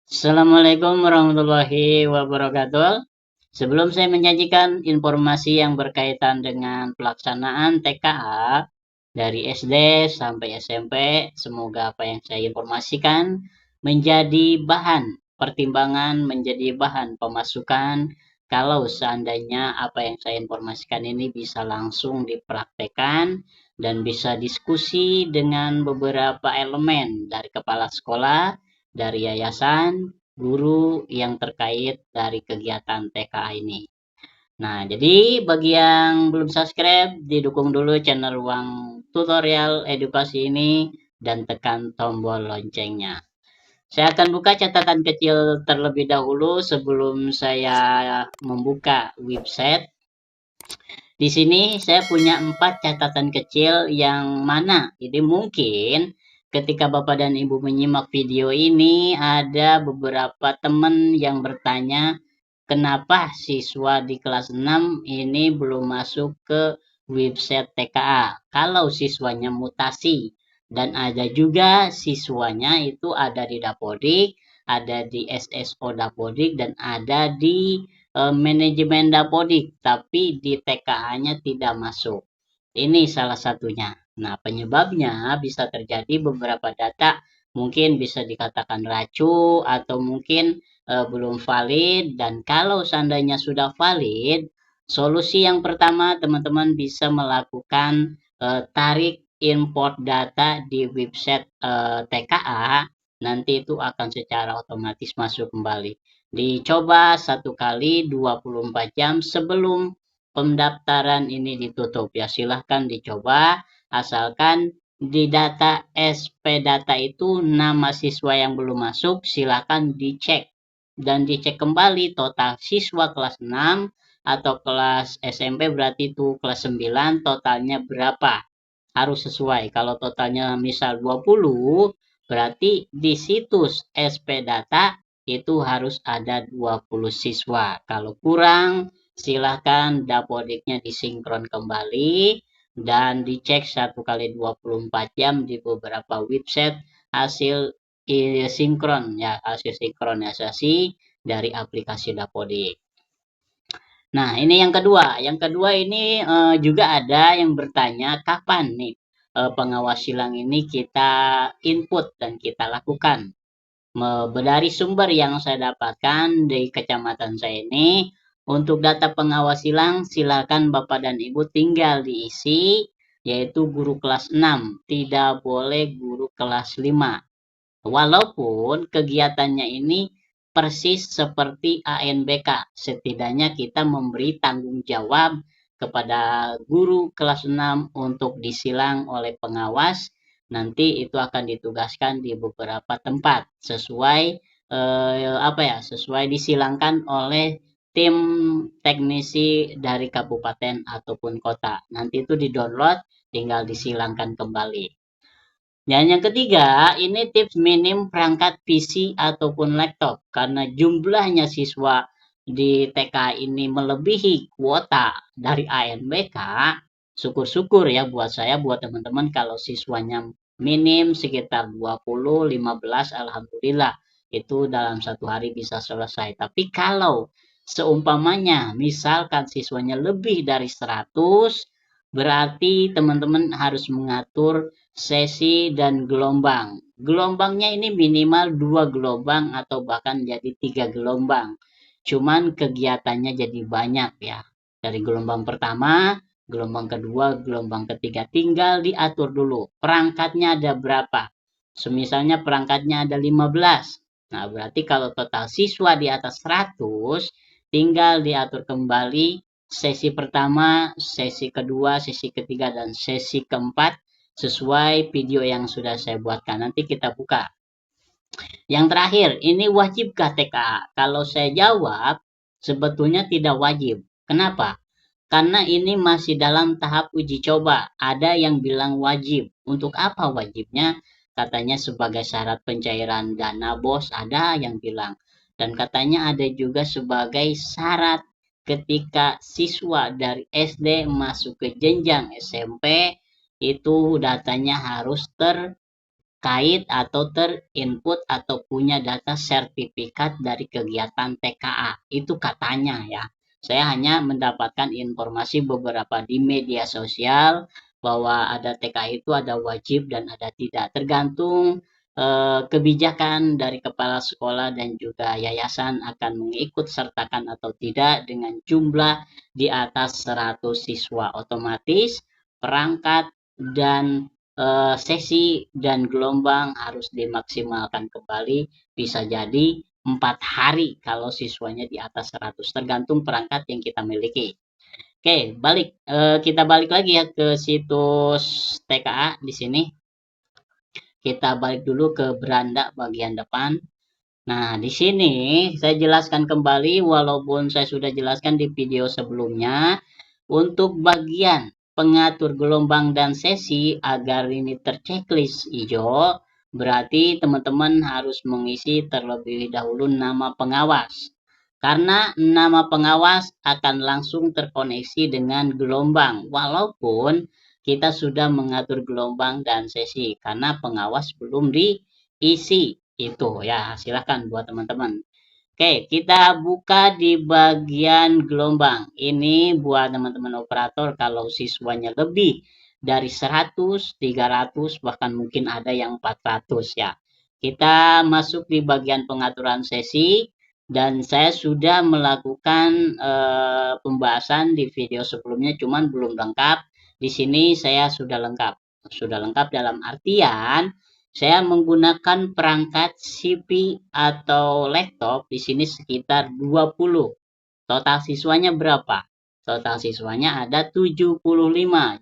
Assalamualaikum warahmatullahi wabarakatuh. Sebelum saya menyajikan informasi yang berkaitan dengan pelaksanaan TKA dari SD sampai SMP, semoga apa yang saya informasikan menjadi bahan pertimbangan, menjadi bahan pemasukan kalau seandainya apa yang saya informasikan ini bisa langsung dipraktekkan dan bisa diskusi dengan beberapa elemen dari kepala sekolah, dari yayasan, guru yang terkait dari kegiatan TKA ini. Nah, jadi bagi yang belum subscribe, didukung dulu channel Ruang Tutorial Edukasi ini dan tekan tombol loncengnya. Saya akan buka catatan kecil terlebih dahulu sebelum saya membuka website. Di sini saya punya 4 catatan kecil yang mana ini mungkin ketika Bapak dan Ibu menyimak video ini ada beberapa teman yang bertanya kenapa siswa di kelas 6 ini belum masuk ke website TKA. Kalau siswanya mutasi dan ada juga siswanya itu ada di Dapodik, ada di SSO Dapodik dan ada di manajemen Dapodik, tapi di TKA-nya tidak masuk. Ini salah satunya. Nah, penyebabnya bisa terjadi beberapa data mungkin bisa dikatakan racu atau mungkin belum valid, dan kalau seandainya sudah valid, solusi yang pertama teman-teman bisa melakukan tarik import data di website TKA, nanti itu akan secara otomatis masuk kembali. Dicoba 1 kali 24 jam sebelum pendaftaran ini ditutup. Ya, silahkan dicoba asalkan di data SP data itu nama siswa yang belum masuk silahkan dicek dan dicek kembali total siswa kelas 6 atau kelas SMP, berarti itu kelas 9 totalnya berapa. Harus sesuai. Kalau totalnya misal 20, berarti di situs SP data itu harus ada 20 siswa. Kalau kurang, silahkan dapodiknya disinkron kembali dan dicek 1 kali 24 jam di beberapa website hasil sinkron ya, hasil sinkronisasi dari aplikasi Dapodik. Nah, ini yang kedua. Yang kedua ini juga ada yang bertanya kapan nih pengawas silang ini kita input dan kita lakukan. Dari sumber yang saya dapatkan di kecamatan saya ini, untuk data pengawas silang silakan Bapak dan Ibu tinggal diisi, yaitu guru kelas 6, tidak boleh guru kelas 5. Walaupun kegiatannya ini persis seperti ANBK, setidaknya kita memberi tanggung jawab kepada guru kelas 6 untuk disilang oleh pengawas. Nanti itu akan ditugaskan di beberapa tempat sesuai sesuai disilangkan oleh tim teknisi dari kabupaten ataupun kota. Nanti itu di-download, tinggal disilangkan kembali. Dan yang ketiga, ini tips minim perangkat PC ataupun laptop. Karena jumlahnya siswa di TK ini melebihi kuota dari ANBK, syukur-syukur ya buat saya, buat teman-teman kalau siswanya minim sekitar 20, 15, alhamdulillah. Itu dalam 1 hari bisa selesai. Tapi kalau seumpamanya misalkan siswanya lebih dari 100, berarti teman-teman harus mengatur sesi dan gelombang. Gelombangnya ini minimal 2 gelombang atau bahkan jadi 3 gelombang. Cuman kegiatannya jadi banyak ya. Dari gelombang pertama, gelombang kedua, gelombang ketiga. Tinggal diatur dulu. Perangkatnya ada berapa? Semisalnya perangkatnya ada 15. Nah, berarti kalau total siswa di atas 100, tinggal diatur kembali sesi pertama, sesi kedua, sesi ketiga, dan sesi keempat sesuai video yang sudah saya buatkan. Nanti kita buka. Yang terakhir, ini wajibkah TKA? Kalau saya jawab, sebetulnya tidak wajib. Kenapa? Karena ini masih dalam tahap uji coba. Ada yang bilang wajib. Untuk apa wajibnya? Katanya sebagai syarat pencairan dana BOS, ada yang bilang. Dan katanya ada juga sebagai syarat ketika siswa dari SD masuk ke jenjang SMP, itu datanya harus terkait atau terinput atau punya data sertifikat dari kegiatan TKA. Itu katanya ya. Saya hanya mendapatkan informasi beberapa di media sosial bahwa ada TKA itu ada wajib dan ada tidak. Tergantung kebijakan dari kepala sekolah dan juga yayasan akan mengikut sertakan atau tidak dengan jumlah di atas 100 siswa. Otomatis perangkat dan sesi dan gelombang harus dimaksimalkan kembali, bisa jadi 4 hari kalau siswanya di atas 100, tergantung perangkat yang kita miliki. Oke, kita balik lagi ya ke situs TKA di sini. Kita balik dulu ke beranda bagian depan. Nah, di sini saya jelaskan kembali walaupun saya sudah jelaskan di video sebelumnya untuk bagian pengatur gelombang dan sesi agar ini terchecklist hijau, berarti teman-teman harus mengisi terlebih dahulu nama pengawas. Karena nama pengawas akan langsung terkoneksi dengan gelombang walaupun kita sudah mengatur gelombang dan sesi karena pengawas belum diisi. Itu ya, silahkan buat teman-teman. Oke, kita buka di bagian gelombang. Ini buat teman-teman operator kalau siswanya lebih dari 100, 300, bahkan mungkin ada yang 400 ya. Kita masuk di bagian pengaturan sesi dan saya sudah melakukan pembahasan di video sebelumnya cuman belum lengkap. Di sini saya sudah lengkap. Sudah lengkap dalam artian saya menggunakan perangkat CPU atau laptop di sini sekitar 20. Total siswanya berapa? Total siswanya ada 75.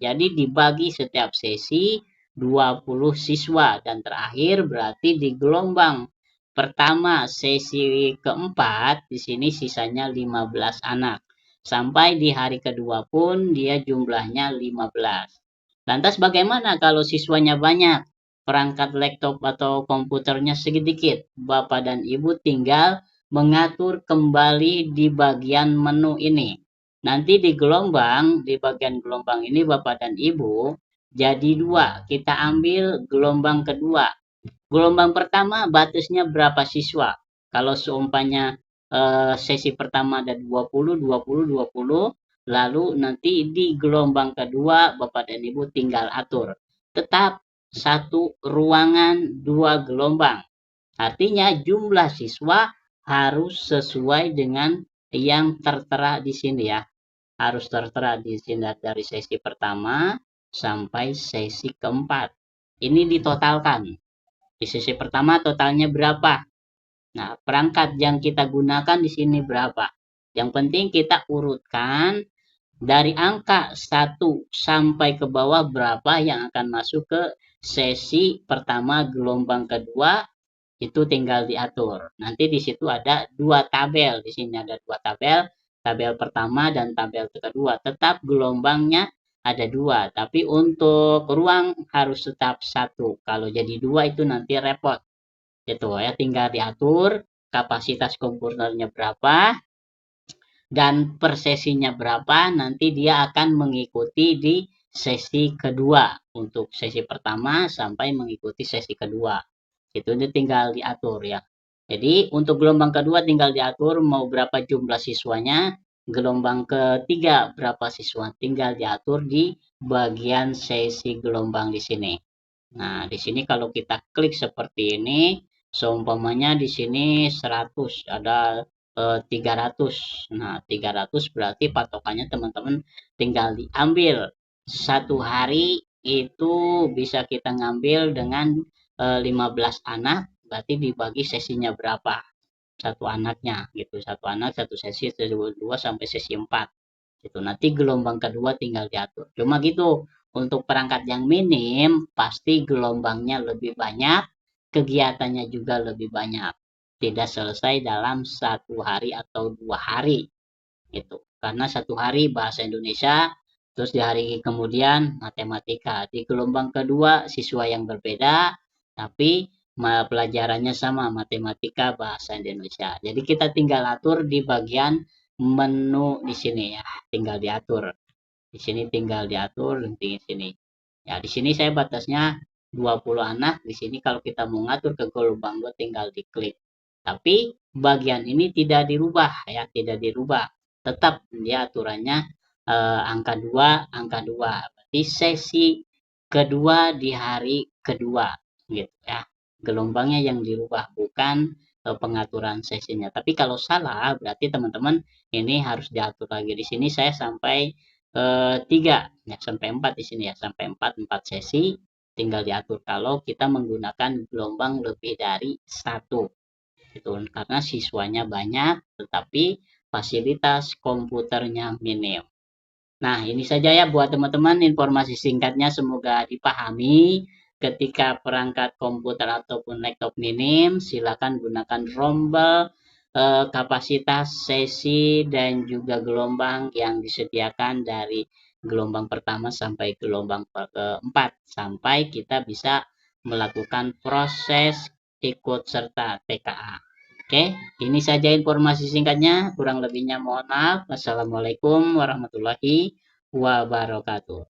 Jadi dibagi setiap sesi 20 siswa dan terakhir berarti di gelombang pertama sesi keempat di sini sisanya 15 anak. Sampai di hari kedua pun dia jumlahnya 15. Lantas bagaimana kalau siswanya banyak? Perangkat laptop atau komputernya sedikit. Bapak dan Ibu tinggal mengatur kembali di bagian menu ini. Nanti di bagian gelombang ini Bapak dan Ibu, jadi dua. Kita ambil gelombang kedua. Gelombang pertama batasnya berapa siswa? Kalau seumpamanya sesi pertama ada 20, 20, 20, lalu nanti di gelombang kedua Bapak dan Ibu tinggal atur. Tetap satu ruangan dua gelombang. Artinya jumlah siswa harus sesuai dengan yang tertera di sini ya. Harus tertera di sini dari sesi pertama sampai sesi keempat. Ini ditotalkan. Di sesi pertama totalnya berapa? Nah, perangkat yang kita gunakan di sini berapa? Yang penting kita urutkan dari angka 1 sampai ke bawah berapa yang akan masuk ke sesi pertama gelombang kedua itu tinggal diatur. Nanti di situ ada dua tabel. Di sini ada dua tabel, tabel pertama dan tabel kedua. Tetap gelombangnya ada dua, tapi untuk ruang harus tetap satu. Kalau jadi dua itu nanti repot. Itu ya, tinggal diatur kapasitas komputernya berapa dan per sesinya berapa. Nanti dia akan mengikuti di sesi kedua. Untuk sesi pertama sampai mengikuti sesi kedua. Itu tinggal diatur ya. Jadi untuk gelombang kedua tinggal diatur mau berapa jumlah siswanya. Gelombang ketiga berapa siswa tinggal diatur di bagian sesi gelombang di sini. Nah, di sini kalau kita klik seperti ini, seumpamanya di sini 100 ada 300. Nah, 300 berarti patokannya teman-teman tinggal diambil. Satu hari itu bisa kita ngambil dengan 15 anak, berarti dibagi sesinya berapa? Satu anaknya gitu. Satu anak satu sesi, dua sampai sesi 4. Gitu. Nanti gelombang kedua tinggal diatur. Cuma gitu. Untuk perangkat yang minim pasti gelombangnya lebih banyak, kegiatannya juga lebih banyak. Tidak selesai dalam 1 hari atau 2 hari gitu. Karena 1 hari bahasa Indonesia, terus di hari kemudian matematika. Di gelombang kedua siswa yang berbeda, tapi pelajarannya sama, matematika bahasa Indonesia. Jadi kita tinggal atur di bagian menu di sini ya, tinggal diatur. Di sini tinggal diatur di sini. Ya, di sini saya batasnya 20 anak. Di sini kalau kita mau ngatur ke gelombang 2 tinggal diklik. Tapi bagian ini tidak dirubah ya, tidak dirubah. Tetap dia aturannya angka 2, angka 2. Berarti sesi kedua di hari kedua gitu ya. Gelombangnya yang dirubah bukan pengaturan sesinya. Tapi kalau salah berarti teman-teman ini harus diatur lagi. Di sini saya sampai 3 ya, sampai 4 di sini ya, sampai 4 sesi tinggal diatur kalau kita menggunakan gelombang lebih dari 1 gitu, karena siswanya banyak tetapi fasilitas komputernya minim. Nah, ini saja ya buat teman-teman informasi singkatnya, semoga dipahami. Ketika perangkat komputer ataupun laptop minim, silakan gunakan rombel kapasitas, sesi, dan juga gelombang yang disediakan dari gelombang pertama sampai gelombang keempat, sampai kita bisa melakukan proses ikut serta TKA. Oke, ini saja informasi singkatnya. Kurang lebihnya mohon maaf. Wassalamualaikum warahmatullahi wabarakatuh.